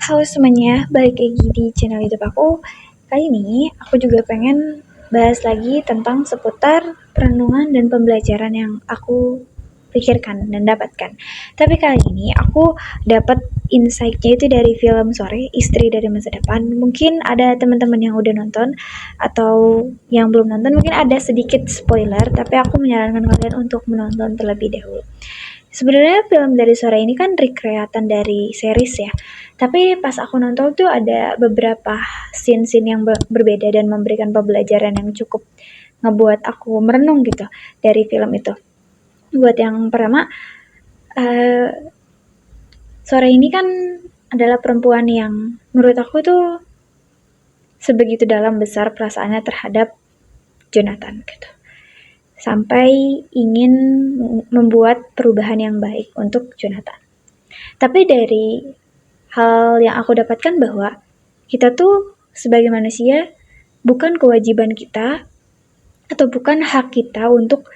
Halo semuanya, balik lagi di channel YouTube aku. Kali ini aku juga pengen bahas lagi tentang seputar perenungan dan pembelajaran yang aku pikirkan dan dapatkan. Tapi kali ini aku dapat insight-nya itu dari film Sore, Istri dari Masa Depan. Mungkin ada teman-teman yang udah nonton atau yang belum nonton, mungkin ada sedikit spoiler, tapi aku menyarankan kalian untuk menonton terlebih dahulu. Sebenarnya film dari Sore ini kan recreatan dari series ya. Tapi pas aku nonton tuh ada beberapa scene-scene yang berbeda dan memberikan pembelajaran yang cukup ngebuat aku merenung gitu dari film itu. Buat yang pertama, uh, Sore ini kan adalah perempuan yang menurut aku tuh sebegitu dalam besar perasaannya terhadap Jonathan gitu. Sampai ingin membuat perubahan yang baik untuk Jonathan. Tapi dari hal yang aku dapatkan bahwa kita tuh sebagai manusia bukan kewajiban kita atau bukan hak kita untuk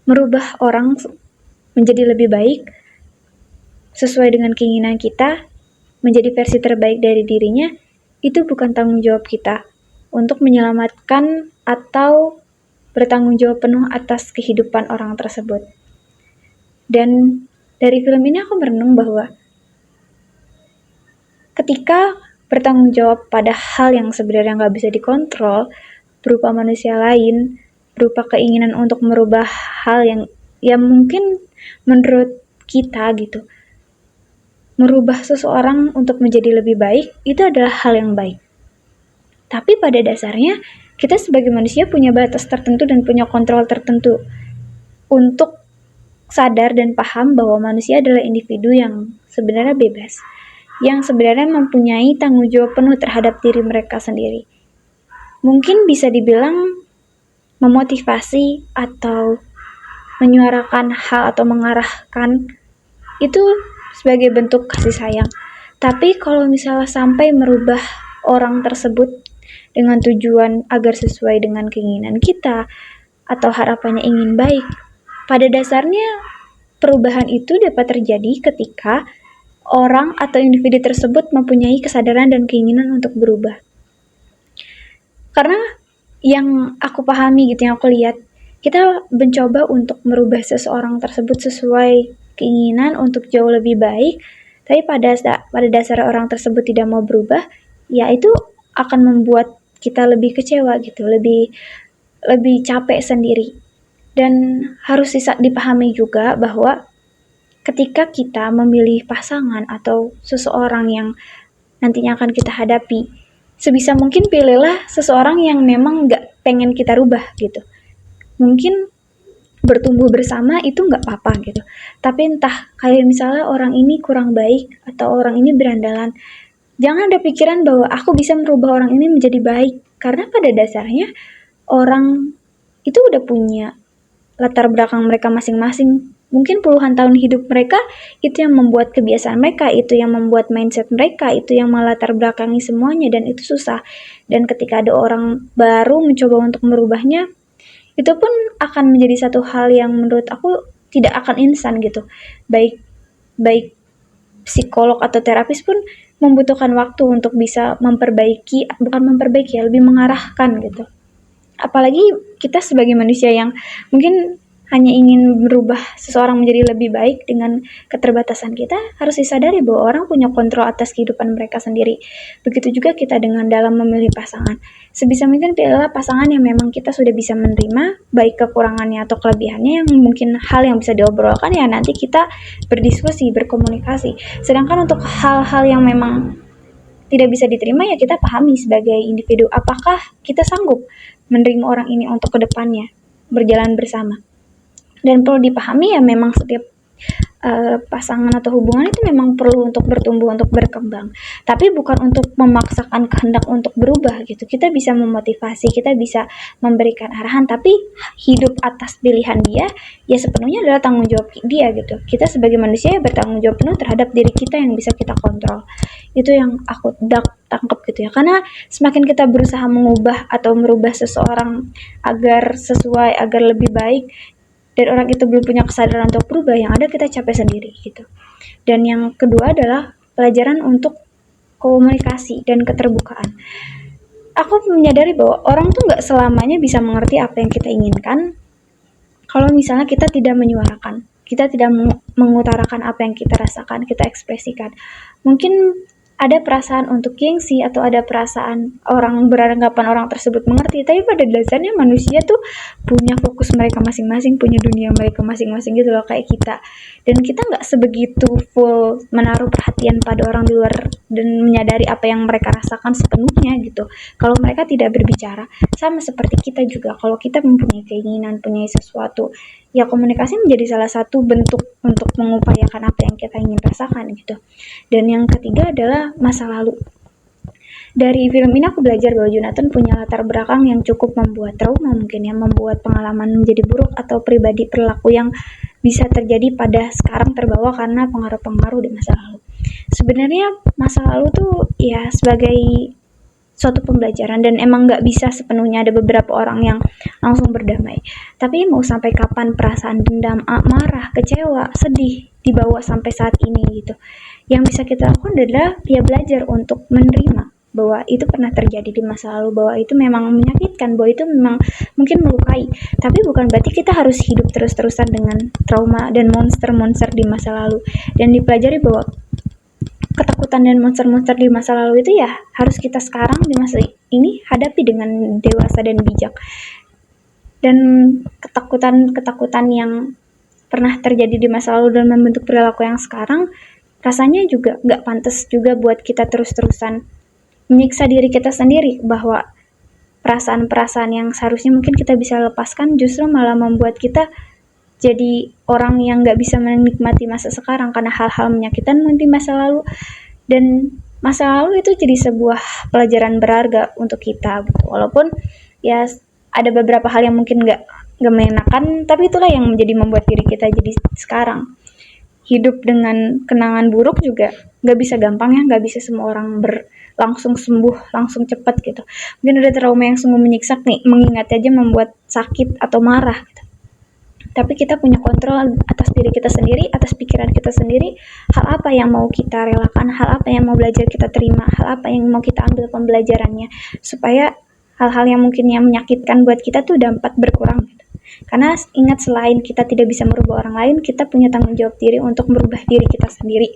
merubah orang menjadi lebih baik sesuai dengan keinginan kita, menjadi versi terbaik dari dirinya. Itu bukan tanggung jawab kita untuk menyelamatkan atau bertanggung jawab penuh atas kehidupan orang tersebut. Dan dari film ini aku merenung bahwa ketika bertanggung jawab pada hal yang sebenarnya nggak bisa dikontrol, berupa manusia lain, berupa keinginan untuk merubah hal yang mungkin menurut kita gitu, merubah seseorang untuk menjadi lebih baik, itu adalah hal yang baik. Tapi pada dasarnya, kita sebagai manusia punya batas tertentu dan punya kontrol tertentu untuk sadar dan paham bahwa manusia adalah individu yang sebenarnya bebas, yang sebenarnya mempunyai tanggung jawab penuh terhadap diri mereka sendiri. Mungkin bisa dibilang memotivasi atau menyuarakan hal atau mengarahkan itu sebagai bentuk kasih sayang. Tapi kalau misalnya sampai merubah orang tersebut dengan tujuan agar sesuai dengan keinginan kita atau harapannya ingin baik, pada dasarnya perubahan itu dapat terjadi ketika orang atau individu tersebut mempunyai kesadaran dan keinginan untuk berubah. Karena yang aku pahami gitu, yang aku lihat, kita mencoba untuk merubah seseorang tersebut sesuai keinginan untuk jauh lebih baik, tapi pada dasar orang tersebut tidak mau berubah, ya itu akan membuat kita lebih kecewa gitu, lebih capek sendiri. Dan harus dipahami juga bahwa ketika kita memilih pasangan atau seseorang yang nantinya akan kita hadapi, sebisa mungkin pilihlah seseorang yang memang gak pengen kita rubah gitu. Mungkin bertumbuh bersama itu gak apa-apa gitu, tapi entah kayak misalnya orang ini kurang baik atau orang ini berandalan, jangan ada pikiran bahwa aku bisa merubah orang ini menjadi baik, karena pada dasarnya orang itu udah punya latar belakang mereka masing-masing. Mungkin puluhan tahun hidup mereka, itu yang membuat kebiasaan mereka, itu yang membuat mindset mereka, itu yang melatar belakangi semuanya, dan itu susah. Dan ketika ada orang baru mencoba untuk merubahnya, itu pun akan menjadi satu hal yang menurut aku tidak akan instan gitu. Baik psikolog atau terapis pun membutuhkan waktu untuk bisa lebih mengarahkan gitu. Apalagi kita sebagai manusia yang mungkin hanya ingin berubah seseorang menjadi lebih baik dengan keterbatasan kita, harus disadari bahwa orang punya kontrol atas kehidupan mereka sendiri. Begitu juga kita dengan dalam memilih pasangan. Sebisa mungkin pilihlah pasangan yang memang kita sudah bisa menerima, baik kekurangannya atau kelebihannya, yang mungkin hal yang bisa diobrolkan, ya nanti kita berdiskusi, berkomunikasi. Sedangkan untuk hal-hal yang memang tidak bisa diterima, ya kita pahami sebagai individu, apakah kita sanggup menerima orang ini untuk kedepannya, berjalan bersama. Dan perlu dipahami ya, memang setiap pasangan atau hubungan itu memang perlu untuk bertumbuh, untuk berkembang, tapi bukan untuk memaksakan kehendak untuk berubah gitu. Kita bisa memotivasi, kita bisa memberikan arahan, tapi hidup atas pilihan dia ya sepenuhnya adalah tanggung jawab dia gitu. Kita sebagai manusia ya bertanggung jawab penuh terhadap diri kita yang bisa kita kontrol. Itu yang aku tangkap gitu ya, karena semakin kita berusaha mengubah atau merubah seseorang agar sesuai, agar lebih baik, dan orang itu belum punya kesadaran untuk berubah, yang ada kita capek sendiri gitu. Dan yang kedua adalah pelajaran untuk komunikasi dan keterbukaan. Aku menyadari bahwa orang tuh nggak selamanya bisa mengerti apa yang kita inginkan kalau misalnya kita tidak menyuarakan, kita tidak mengutarakan apa yang kita rasakan, kita ekspresikan. Mungkin ada perasaan untuk gengsi atau ada perasaan orang beranggapan orang tersebut mengerti, tapi pada dasarnya manusia tuh punya fokus mereka masing-masing, punya dunia mereka masing-masing gitu loh, kayak kita. Dan kita nggak sebegitu full menaruh perhatian pada orang di luar dan menyadari apa yang mereka rasakan sepenuhnya gitu. Kalau mereka tidak berbicara, sama seperti kita juga, kalau kita mempunyai keinginan, punya sesuatu, ya komunikasi menjadi salah satu bentuk untuk mengupayakan apa yang kita ingin rasakan gitu. Dan yang ketiga adalah masa lalu. Dari film ini aku belajar bahwa Jonathan punya latar belakang yang cukup membuat trauma, mungkin ya, membuat pengalaman menjadi buruk atau pribadi perilaku yang bisa terjadi pada sekarang terbawa karena pengaruh-pengaruh di masa lalu. Sebenarnya masa lalu tuh ya sebagai suatu pembelajaran, dan emang nggak bisa sepenuhnya, ada beberapa orang yang langsung berdamai. Tapi mau sampai kapan perasaan dendam, marah, kecewa, sedih dibawa sampai saat ini gitu. Yang bisa kita lakukan adalah ya belajar untuk menerima bahwa itu pernah terjadi di masa lalu, bahwa itu memang menyakitkan, bahwa itu memang mungkin melukai. Tapi bukan berarti kita harus hidup terus-terusan dengan trauma dan monster-monster di masa lalu. Dan dipelajari bahwa ketakutan dan monster-monster di masa lalu itu ya harus kita sekarang di masa ini hadapi dengan dewasa dan bijak. Dan ketakutan-ketakutan yang pernah terjadi di masa lalu dan membentuk perilaku yang sekarang, rasanya juga nggak pantas juga buat kita terus-terusan menyiksa diri kita sendiri, bahwa perasaan-perasaan yang seharusnya mungkin kita bisa lepaskan justru malah membuat kita jadi orang yang nggak bisa menikmati masa sekarang karena hal-hal menyakitkan di masa lalu. Dan masa lalu itu jadi sebuah pelajaran berharga untuk kita gitu. Walaupun ya ada beberapa hal yang mungkin nggak mengenakan, tapi itulah yang membuat diri kita jadi sekarang. Hidup dengan kenangan buruk juga nggak bisa gampang ya, nggak bisa semua orang langsung sembuh, langsung cepat gitu. Mungkin ada trauma yang sungguh menyiksa nih, mengingat aja membuat sakit atau marah gitu. Tapi kita punya kontrol atas diri kita sendiri, atas pikiran kita sendiri, hal apa yang mau kita relakan, hal apa yang mau belajar kita terima, hal apa yang mau kita ambil pembelajarannya, supaya hal-hal yang mungkin yang menyakitkan buat kita tuh dapat berkurang gitu. Karena ingat, selain kita tidak bisa merubah orang lain, kita punya tanggung jawab diri untuk merubah diri kita sendiri.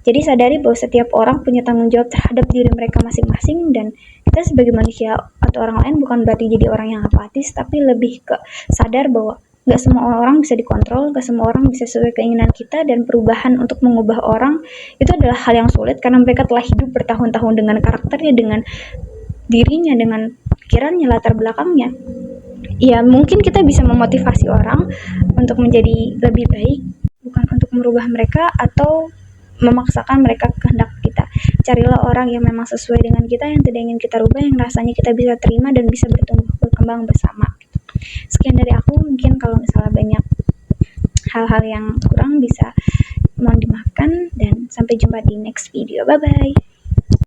Jadi sadari bahwa setiap orang punya tanggung jawab terhadap diri mereka masing-masing, dan kita sebagai manusia atau orang lain bukan berarti jadi orang yang apatis, tapi lebih ke sadar bahwa gak semua orang bisa dikontrol, gak semua orang bisa sesuai keinginan kita, dan perubahan untuk mengubah orang itu adalah hal yang sulit karena mereka telah hidup bertahun-tahun dengan karakternya, dengan dirinya, dengan pikirannya, latar belakangnya. Ya mungkin kita bisa memotivasi orang untuk menjadi lebih baik, bukan untuk merubah mereka atau memaksakan mereka kehendak kita. Carilah orang yang memang sesuai dengan kita, yang tidak ingin kita rubah, yang rasanya kita bisa terima dan bisa bertumbuh berkembang bersama. Sekian dari aku, mungkin kalau misalnya banyak hal-hal yang kurang bisa mohon dimaafkan, dan sampai jumpa di next video. Bye bye.